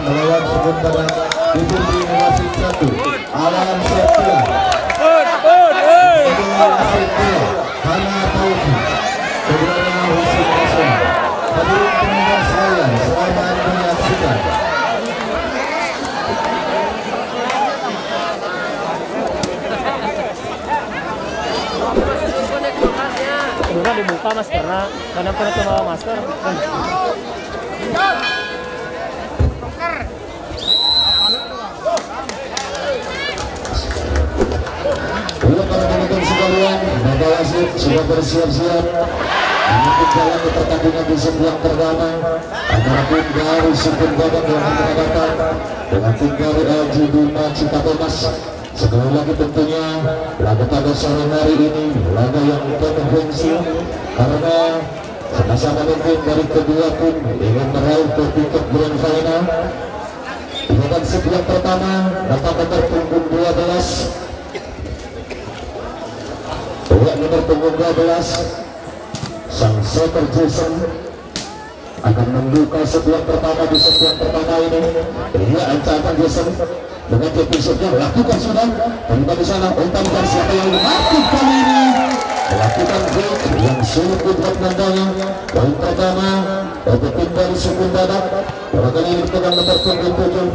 melawan sementara diberi wasit 1 awalan Setia Hana Tauji keduanya wasit nasional. Hadirin pendengar sekalian, selamat menyaksikan. Udah dibuka mas karena kadang pernah bawa masker. Untuk para penonton sekalian, maka wasit sudah bersiap-siap menutup jalan ke pertandingan di sebelah pertama antara tim dari Sukun Badak yang akan datang dengan tim dari LG Bima Cita Thomas. Sekali lagi tentunya laga pada sore hari ini laga yang kontroversi karena sama-sama memimpin dari kedua tim ingin meraih tiket grand final. Dengan sebelah pertama dapat nomor punggung 12 nomor punggung 12 sang setter Jason akan membuka sebelah pertama di sebelah pertama ini. Ia ancaman Jason dengan episode-nya lakukan sudah dari sana umpan siapa yang melakukan kali ini melakukan break yang sulit dibuat nandanya. Poin pertama untuk tim dari Sukun Badak kali ini dengan nomor punggung 7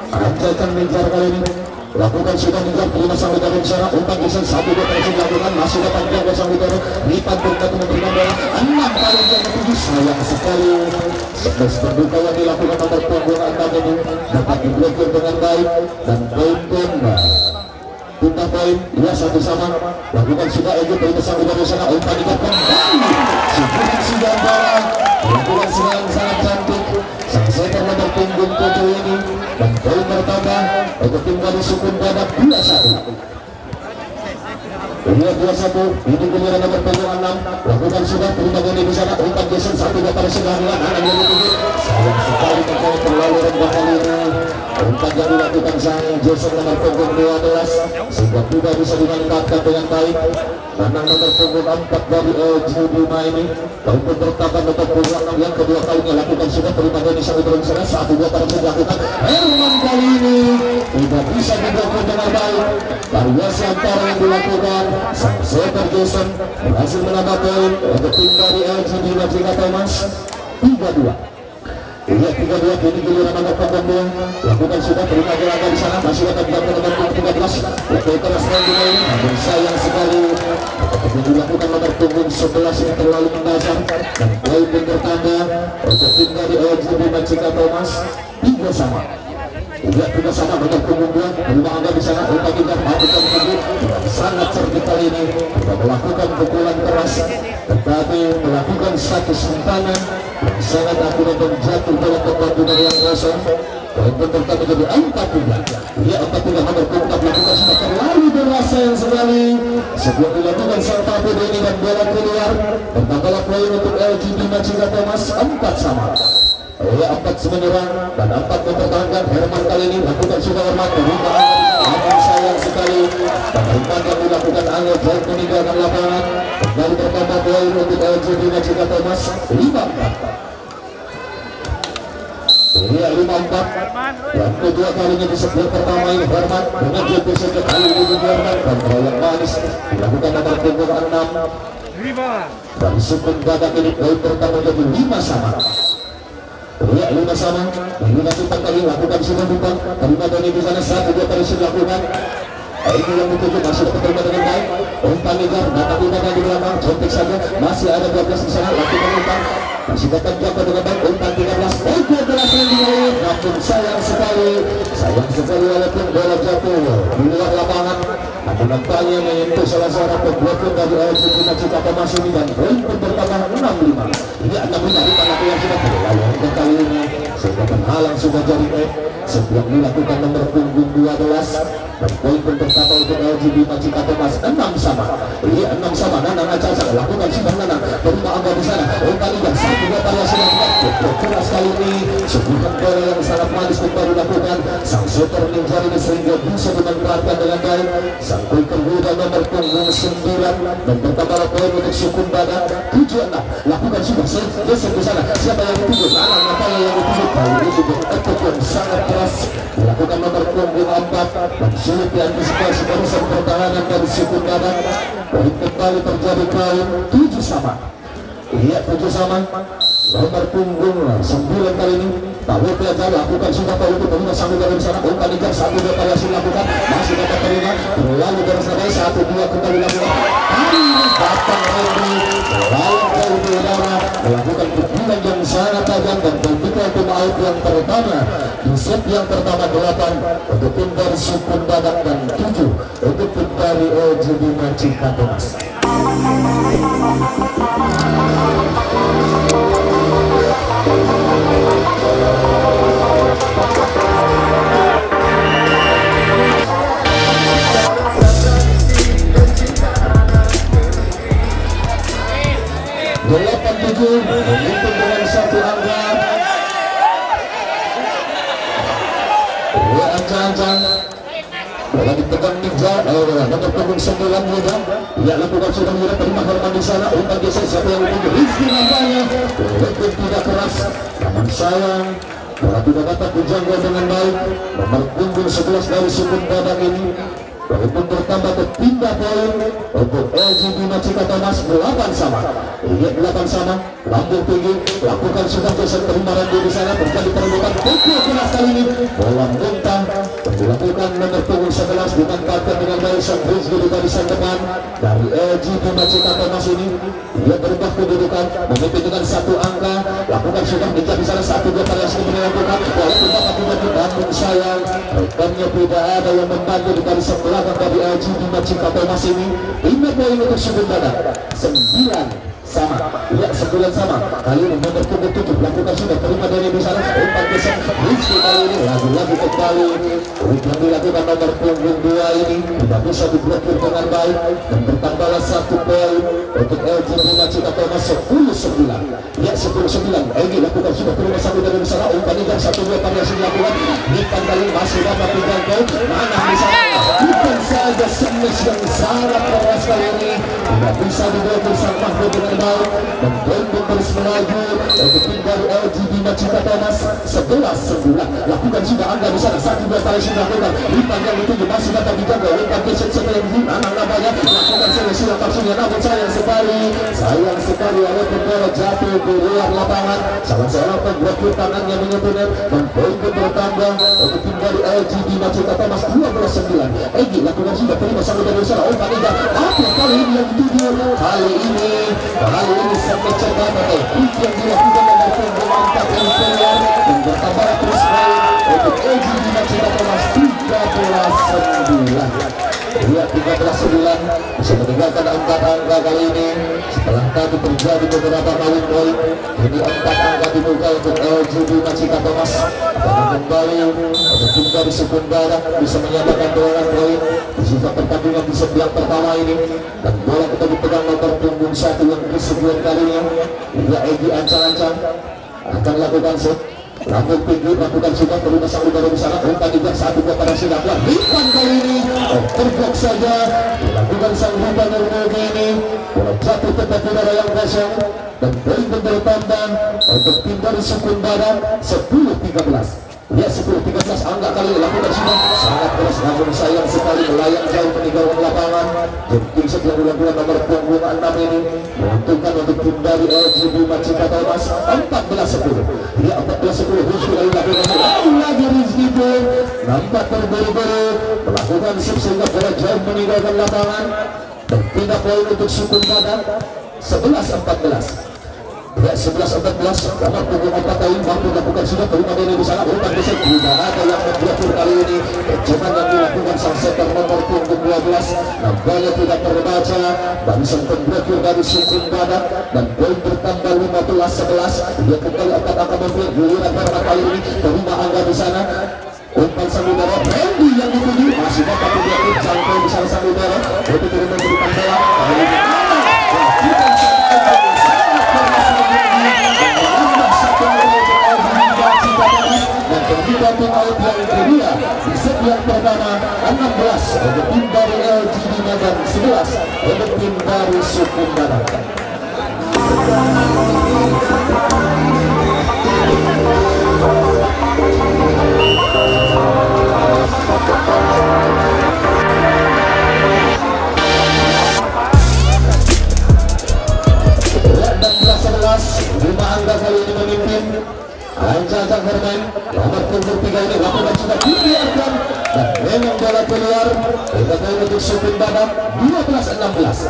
ancaman menjar kali ini lakukan sudah menjar terima sampai dari sana umpan Jason 1-2 terus dilakukan masih dapat dia sampai dari lipat berkat memberikan bola 6 kali yang ke-7 sayang sekali sebelas terbuka yang dilakukan nomor punggung 6 ini dapat diblokir dengan baik dan poin pindah poin ya satu sama lakukan sudah Egi terima sampai dari sana umpan dikatakan kembali sebuah sudah bola lakukan serangan sangat cantik sang setter nomor punggung 7 ini dan poin bertambah untuk tim dari Sukun Badak 2-1. Ini 2-1 ini giliran nomor punggung 6 lakukan sudah terima gol di sana umpan Jason 1-2 pada segaran anak yang tinggi sayang sekali terkait terlalu rendah kali ini umpan yang dilakukan sang Jason nomor punggung 12 sehingga tidak bisa dimanfaatkan dengan baik. Menang nomor punggung 4 dari LG Bima ini poin bertambah nomor punggung 6 yang kedua kalinya lakukan sudah terima gol di sana turun sana 1-2 pada dilakukan Herman kali ini tidak bisa diblokir dengan baik. Variasi antara yang dilakukan sang setter Jason berhasil menambah poin untuk tim dari LG Bima Cita Thomas 3-2. Iya 3-2 kini giliran nomor punggung lakukan sudah terima gerakan di sana masih dapat dilakukan nomor punggung 13 waktu keras lagi ini namun sayang sekali untuk dilakukan nomor punggung 11 yang terlalu mendasar dan poin bertambah untuk tim dari LG Bima Cita Thomas 3 sama. Iya tidak sama nomor punggung 2 terima angka di sana umpan tidak melakukan punggung sangat cerdik kali ini tidak melakukan pukulan keras tetapi melakukan satu simpanan yang sangat akurat dan jatuh dalam pertandingan yang kosong. Poin bertambah menjadi angka 3. Dia angka 3 nomor punggung melakukan sudah terlalu berasa yang sekali sebelum dilakukan sang tabu ini dan bola keluar bertambahlah poin untuk LG Bima Cita Thomas 4 sama. Ia 4 menyerang dan 4 mempertahankan. Herman kali ini lakukan sudah Herman membuka angka sayang sekali dan umpan yang dilakukan angka jauh meninggalkan lapangan kembali bertambah poin untuk LG Bima Cita Thomas 5-4. Iya 5-4 dan kedua kalinya di sebelah pertama ini Herman dengan episode kali ini Herman kontrol yang manis dilakukan nomor punggung 6 dan Sukun Badak ini poin pertama jadi 5 sama. Iya 5 sama ini nanti 4 kali lakukan sudah bukan terima dari di sana 1-2 kali sudah lakukan ini yang dituju masih dapat terima dengan baik umpan ligar dapat umpan di belakang contek saja masih ada 12 di sana lakukan umpan masih dapat jatuh dengan baik umpan 13 poin 12 yang dilalui namun sayang sekali walaupun bola jatuh di luar lapangan namun nampaknya menyentuh salah seorang pemblokir dari LG Bima Cita Thomas ini dan poin bertambah 6-5. Ini 6-5 di tanah yang sudah terlalu kali ini sehingga penghalang sudah jadi yang dilakukan nomor punggung 12. Dan poin pertama untuk LGB Majikan Thomas 6 sama. Iya 6 sama. Nanang Acaca lakukan sudah Nanang terima angka di sana. Kali yang satu dua variasi lakukan keras kali ini. Sebutan bola yang sangat manis kembali dilakukan. Sang shooter ninja ini sehingga bisa dimanfaatkan dengan baik. Sang poin kedua nomor punggung 9 dan bertambah poin untuk Sukun Badak 7-6. Lakukan sudah geser di sana. Siapa yang dituju? Nanang Nataya yang dituju. Kali ini sudah efek yang sangat keras dilakukan nomor punggung 4 dan sulit diantisipasi barisan pertahanan dari Sukun Badak. Poin kembali terjadi poin 7 sama. Iya 7 sama. Nomor punggung 9 kali ini Tahu pelajar lakukan sudah tahu itu terima sambil dari sana. Umpan ikan 1-2 variasi lakukan masih dapat terima berlalu dari sana 1-2 kembali lakukan. Kali ini datang Randy lalu dari udara melakukan pukulan yang sangat tajam dan membuka pemain yang pertama di set yang pertama 8 untuk tim dari Sukun Badak dan 7 untuk tim dari LGB Majikan Thomas. Menghitung dengan satu angka. Ancang-ancang bola dipegang Ninja. Nomor punggung 9 Ninja. Ia lakukan sudah mulai terima hormat di sana. Umpan geser siapa yang menunggu Rizky nampaknya. Walaupun tidak keras namun sayang bola tidak dapat dijangkau dengan baik. Nomor punggung 11 dari Sukun Badak ini walaupun bertambah kepindah poin untuk LGB Majikan Thomas 8 sama. Iya 8 sama. Lambung tinggi lakukan sudah geser terima Randy di sana terjadi perebutan pukul keras kali ini. Bola muntah dilakukan nomor punggung 11 dimanfaatkan dengan baik sang Rizky di barisan depan dari LGB Majikan Thomas ini. Dia berubah kedudukan memimpin dengan satu angka. Lakukan sudah di sana 1-2 variasi dilakukan walaupun dapat dibantu namun sayang rekannya tidak ada yang membantu di barisan belakang dari LGB Majikan Thomas ini. 5 poin untuk Sukun Badak 9 sama. Ya 9 sama. Kali ini nomor punggung 7 lakukan sudah terima dari di sana. Umpan geser Rizky kali ini lagi-lagi kembali yang dilakukan nomor punggung 2 ini tidak bisa diblokir dengan baik dan bertambahlah 1 poin untuk LGB Majikan Thomas 10-9. Ya 10-9. Ini lakukan sudah terima satu dari di sana. Umpan ini 1-2 variasi dilakukan. Umpan kali masih dapat dijangkau. Mana di sana? Bukan saja smash yang sangat keras kali ini tidak bisa diblokir sang Mahmud dengan baik dan Bondong terus melaju untuk tim dari LGB Majikan Thomas 11-9. Lakukan sudah angka di sana 1-2 variasi dilakukan. Umpan yang dituju masih dapat dijangkau. Umpan geser siapa yang di mana namanya lakukan seleksi langsungnya namun sayang sekali walaupun bola jatuh di luar lapangan. Salah seorang pemblokir tangannya menyentuhnya dan poin bertambah untuk tim dari LGB Majikan Thomas 12-9. Egi lakukan sudah terima sampai dari sana. Umpan indah apa kali ini yang dituju kali ini sampai cepat yang dilakukan oleh punggung 4 Imperial dan bertambah terus baik untuk LGB Majikan Thomas 13-9. Dia 13-9 bisa meninggalkan 4 angka kali ini setelah tadi terjadi beberapa kali poin. Ini 4 angka dibuka untuk LGB Majikan Thomas dan kembali untuk tim dari Sukun Badak bisa menyamakan 2 poin di sisa pertandingan di set yang pertama ini dan bola kita dipegang nomor punggung 1 yang kesekian kalinya. Dia Egi ancang-ancang akan lakukan set lambung tinggi lakukan sudah terima sang udara di sana. Umpan juga 1-2 pada silakan Rifan kali ini terblok saja dilakukan sang Rifan Nurmudi ini. Bola jatuh tepat udara yang kosong dan poin bertambah untuk tim dari Sukun Badak 10-13. Ya 10-13 angka kali lakukan sudah sangat keras namun sayang sekali melayang jauh meninggalkan lapangan. Jadi setelah bulan-bulan nomor punggung 6 ini menentukan untuk tim dari LGB Majikan Thomas 14-10. Ya 14-10 Rizky kali lakukan lagi Rizky pun nampak terburu-buru melakukan sip sehingga bola jauh meninggalkan lapangan dan pindah poin untuk Sukun Badak 11-14. Ya 11-14 nomor punggung 4 tahun mampu lakukan sudah terima dari di sana. Umpan geser tidak ada yang membuat terakhir kali ini. Kejaman yang dilakukan sang setter nomor punggung 12 nampaknya tidak terbaca. Barisan pemblokir dari Sukun Badak dan poin bertambah 15-11. Dia kembali akan membuat giliran pertama kali ini. Terima angga di sana. Umpan Samudera Randy yang dituju masih dapat dibiarkan sampai di sana Samudera. Itu turun memberikan bola. Dan ketika tim out yang kedua di set yang pertama 16 untuk tim dari LGD dan 11 untuk tim dari Sukun Badak. Lima angka kali ini memimpin. Anjang bermain nomor punggung 3 ini lakukan sudah dibiarkan dan memang bola keluar. Kita tahu untuk Sukun Badak 12-16.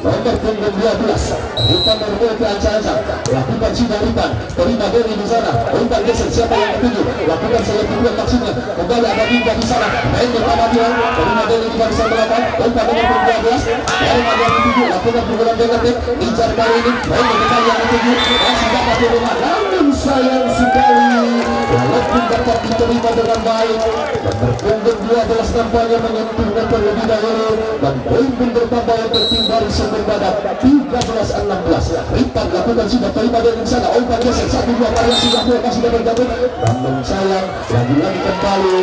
Nomor punggung 12 umpan berbalik ke Anjang lakukan sudah umpan terima dari di sana. Umpan geser siapa yang dituju lakukan saya kedua maksudnya kembali ada Dinda di sana. Main pertama dia terima dari di barisan belakang. Umpan nomor punggung 12 dari yang dituju lakukan pukulan negatif incar kali ini. Main kembali yang dituju masih dapat di rumah namun sayang sekali walaupun dapat diterima dengan baik. Nomor punggung 12 nampaknya menyentuhnya terlebih dahulu dan poin pun bertambah untuk tim dari Sukun Badak 13-16. Ripan lakukan sudah terima dari sana. Umpan geser 1-2 variasi lakukan masih bergabung namun sayang lagi-lagi kembali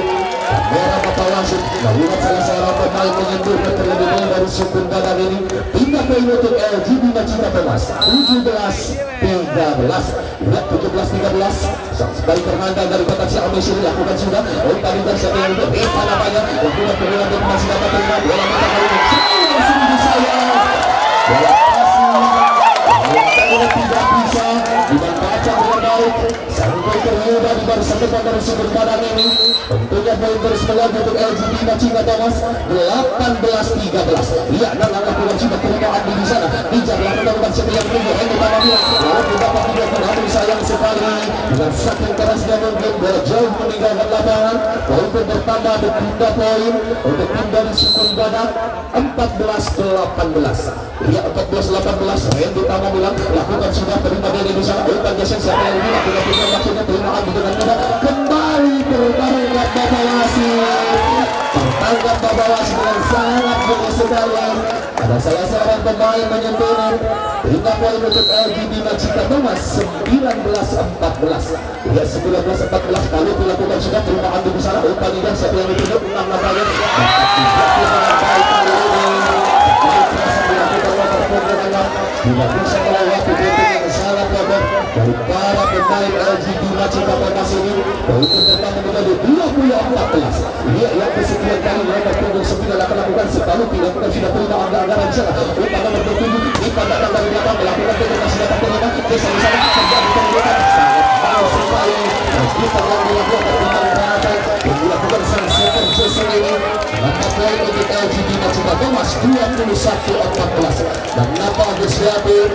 kamera mata langsung melihat salah seorang pemain menyentuhnya terlebih dahulu dari Sukun Badak ini. Pindah poin untuk LGD Macita Thomas 17-13. Lihat 17-13 sang sebaik termandang dari kotak si Ame sini lakukan sudah. Umpan lintas siapa yang untuk Ripan namanya lakukan pengulangan dan masih dapat terima bola mata kali ini sayang bola kasih yang tidak bisa dimanfaatkan dengan baik sampai terhubung di barisan depan dari Sukun Badak ini. Tentunya poin terus melaju untuk LGD Macita Thomas 18-13. Iya, dan langkah pulang sudah terima Andi di sana. Dijar lakukan umpan siapa yang tunggu Henry Tamamia lalu dapat tidak namun sayang sekali dengan saking kerasnya mungkin bola jauh meninggalkan lapangan. Poin pun bertambah ada 3 poin untuk tim dari Sukun Badak 14-18. Iya, 14-18. Henry Tamamia lakukan sudah terima dari di sana. Umpan geser siapa yang dilakukan maksudnya terima Andi dengan mudah kembali tertarik Babawasi tertangkap Babawasi dengan sangat bagus sekali. Ada salah seorang pemain menyentuhnya. Hingga poin untuk LGD Macita Thomas 19-14. Ya 19-14 kalau dilakukan sudah terima Andi di sana. Umpan ini siapa yang ditunjuk 6 nampaknya. Tidak bisa melewati titik yang sangat lebar dari para pemain LGD Macita Thomas ini. Untuk pertama menjadi 20-14. Dia yang kesekian kali mereka punggung 9 akan lakukan sekali dilakukan sudah terima anggaran di sana. Umpan nomor 27 Ripan datang dari belakang melakukan titik masih dapat terima. Desa di sana terjadi penyelidikan sangat bagus sekali. Kita yang dilakukan dengan perhatian yang dilakukan sang setter Jason ini. Maka poin untuk LGD Macita Thomas 21-14. Dan kenapa Agustiatur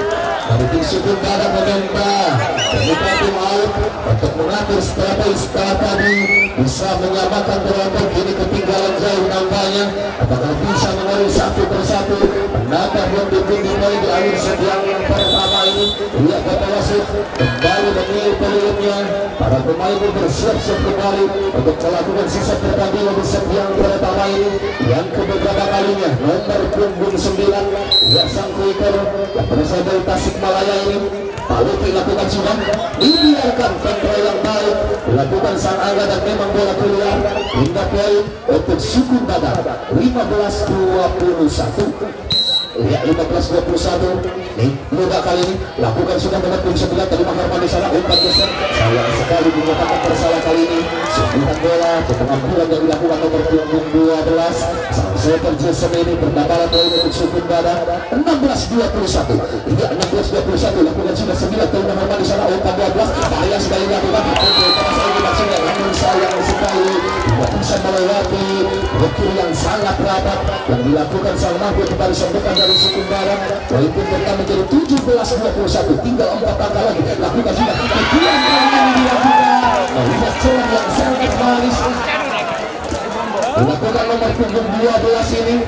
dari tim Sukun Badak meminta terbuka tim out untuk mengatur setelah tadi bisa menyamakan kelompok ini ketinggalan jauh nampaknya. Apakah bisa mengalir satu persatu menambah pundi-pundi poin di akhir set yang pertama ini. Lihat kata wasit kembali menilai pelurutnya. Para pemain pun bersiap-siap kembali untuk melakukan sisa pertandingan di set yang pertama ini yang kebeberapa kalinya. Nomor punggung 9 ya sang quicker yang berasal dari Tasikmalaya ini lalu dilakukan sudah dibiarkan kontrol yang baik dilakukan sang angga dan memang bola keluar hingga poin untuk Sukun Badak 15-21. Ya 15-21 nih mudah kali ini lakukan sudah nomor 9 terima Herman di sana. Umpan geser sayang sekali dinyatakan bersalah kali ini. Suntikan bola ke pengambilan yang dilakukan nomor punggung 12 sang setter Jason ini berdambaran poin untuk Sukun Badak 16-21. Iya 16-21 lakukan sudah 9 terima Herman di sana. Umpan 12 bahaya sekali dilakukan maksudnya namun sayang sekali tidak bisa melewati wakil yang sangat rapat yang dilakukan sang Mahfud kepada depan dari Sukun Badak. Poin pun pertama menjadi 17-21. Tinggal 4 angka lagi. Lakukan sudah. Kedua kali ini dilakukan. Melihat celah yang sangat manis. lakukan nomor punggung 12 ini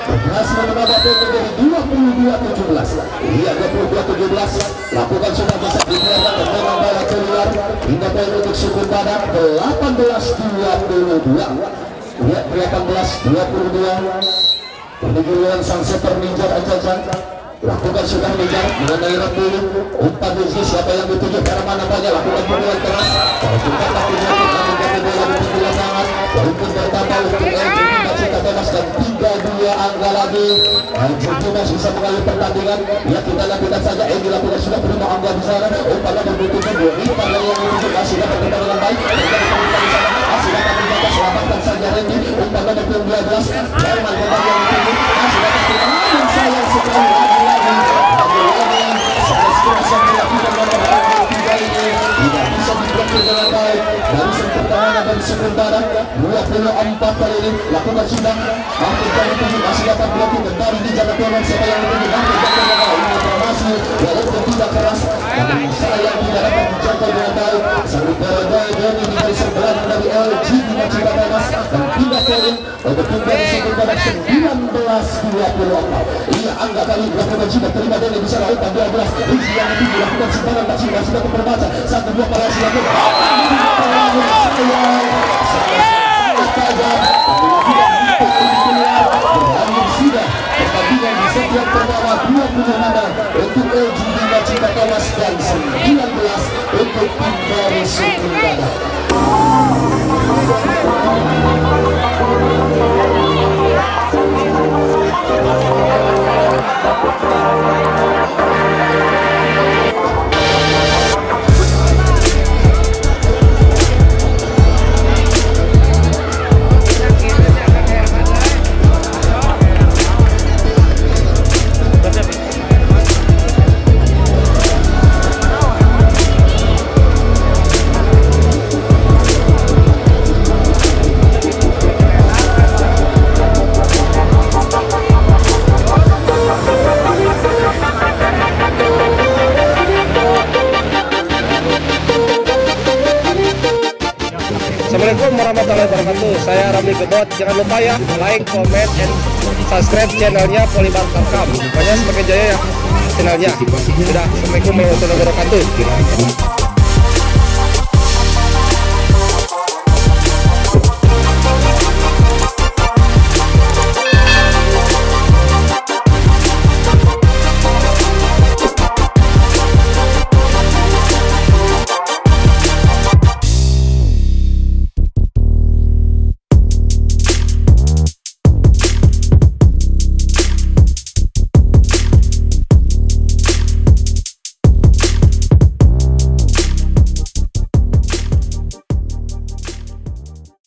berhasil menambah menjadi 22-17. Iya, 22-17. Lakukan sudah bisa dibiarkan dan memang bola keluar hingga poin untuk suku Badak 18-22. Ya, 18-22. Peninggalan sang setter Ninja Ajajan. Lakukan sudah Ninja mengenai dulu. Umpan Rizky, siapa yang dituju ke arah mana banyak. Lakukan pukulan keras. Kalau kita lakukan menjadi bola di pinggir tangan. Walaupun bertambah untuk Cita Bebas dan 3-2 angka lagi. Junas bisa mengalih pertandingan. Ya, kita lakukan saja. Dilakukan sudah penuh angka di sana. Umpannya berbutuhkan 2. Umpan yang dituju masih dapat bertambah dengan baik. Masih dapat dijaga. Selamatkan saja Randy. Umpannya berpuluh 12. Herman kembali yang dituju. Masih dapat bertambah. Sayang sekali lagi-lagi. Yang dilakukan nomor 23 ini tidak bisa diblokir dengan baik dari segi pertahanan dan sementara 24 kali ini lakukan sudah hampir kali ini masih dapat blokir dari dijaga pelan siapa yang lebih hampir dapat ini informasi walaupun tidak keras namun sayang tidak dapat dijaga dengan baik sambil berada dari dari sebelah dari LG di Cita Bebas dan 3 kali untuk tinggal di sementara 19-24. Iya, angka kali dilakukan sudah terima dari bisa lakukan 12 Rizky yang lebih dilakukan simpangan masih sudah terbaca 1-2 para silakan pertandingan di set yang pertama 26 untuk LG Bima Cita Thomas dan 19 untuk tim dari Suku Badak. Assalamualaikum warahmatullahi wabarakatuh. Saya Ramli Gedot. Jangan lupa ya like, comment, and subscribe channelnya Polibar Tarkam. Pokoknya semakin jaya ya channelnya. Sudah. Assalamualaikum warahmatullahi wabarakatuh.